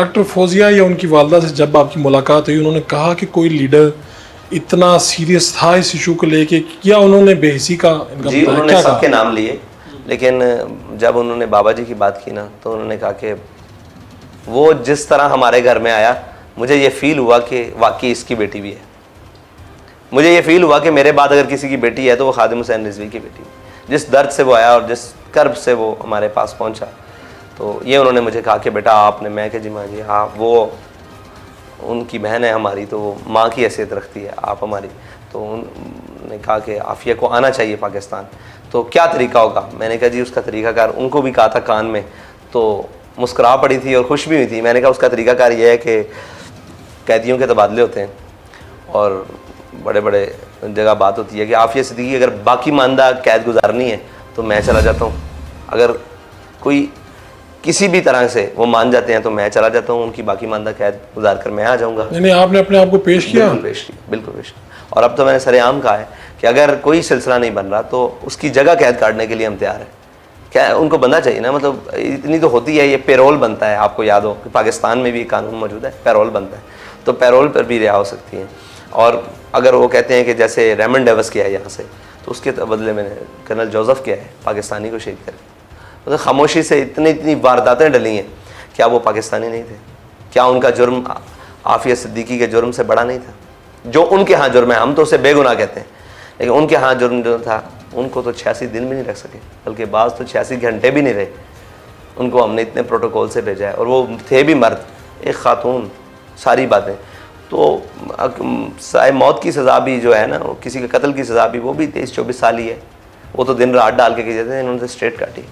Doctor Fauzia या उनकी वालदा से जब आपकी मुलाकात हुई, उन्होंने कहा कि कोई लीडर इतना सीरियस था इस इशू को लेके, या उन्होंने बेहिसी का इनका जी, बताया? उन्होंने क्या सबके कहा? नाम लिए, लेकिन जब उन्होंने बाबा जी की बात की ना, तो उन्होंने कहा कि वो जिस तरह हमारे घर में आया, मुझे ये फील हुआ कि वाकई इसकी बेटी भी है। मुझे ये फील हुआ कि मेरे बाद अगर किसी की बेटी है तो वो खादिम हुसैन रिजवी की बेटी है। जिस दर्द से वो आया और जिस कर्ब से वो हमारे पास पहुंचा, तो ये उन्होंने मुझे कहा कि बेटा आपने, मैं कि जी माँ जी हाँ, वो उनकी बहन है हमारी, तो वो माँ की हैसियत रखती है, आप हमारी। तो उन्होंने कहा कि आफिया को आना चाहिए पाकिस्तान, तो क्या तरीका होगा? मैंने कहा जी उसका तरीकाकार उनको भी कहा था कान में, तो मुस्कुरा पड़ी थी और खुश भी हुई थी। मैंने कहा उसका तरीकाकार ये है कि कैदियों के तबादले होते हैं और बड़े बड़े जगह बात होती है कि आफिया सिद्दीकी अगर बाकी मानदा कैद गुजारनी है तो मैं चला जाता हूँ, अगर कोई किसी भी तरह से वो मान जाते हैं तो मैं चला जाता हूँ, उनकी बाकी मानदा कैद गुजार कर मैं आ जाऊँगा। नहीं, आपने अपने आप को पेश किया? बिल्कुल पेश किया, बिल्कुल पेश किया। और अब तो मैंने सरेआम कहा है कि अगर कोई सिलसिला नहीं बन रहा तो उसकी जगह कैद काटने के लिए हम तैयार हैं। क्या उनको बनना चाहिए ना, मतलब इतनी तो होती है, ये पेरोल बनता है, आपको याद हो कि पाकिस्तान में भी कानून मौजूद है, पेरोल बनता है, तो पेरोल पर भी रिहा हो सकती हैं। और अगर वो कहते हैं कि जैसे रेमंड डेविस किया है यहाँ से, तो उसके बदले में कर्नल जोसेफ किया है, पाकिस्तानी को शहीद करें। मतलब खामोशी से इतनी वारदातें डली हैं, क्या वो पाकिस्तानी नहीं थे? क्या उनका जुर्म आफिया सिद्दीकी के जुर्म से बड़ा नहीं था? जो उनके यहाँ जुर्म है, हम तो उसे बेगुनाह कहते हैं, लेकिन उनके यहाँ जुर्म जो था, उनको तो 86 दिन भी नहीं रख सके, बल्कि बाज़ तो 86 घंटे भी नहीं रहे। उनको हमने इतने प्रोटोकॉल से भेजा है, और वो थे भी मर्द, एक खातून, सारी बातें। तो साए मौत की सज़ा भी जो है ना, किसी के कत्ल की सज़ा भी, वो भी 23-24 साल ही है। वो तो दिन रात डाल के की जाते हैं, इन्होंने तो स्ट्रेट काटी।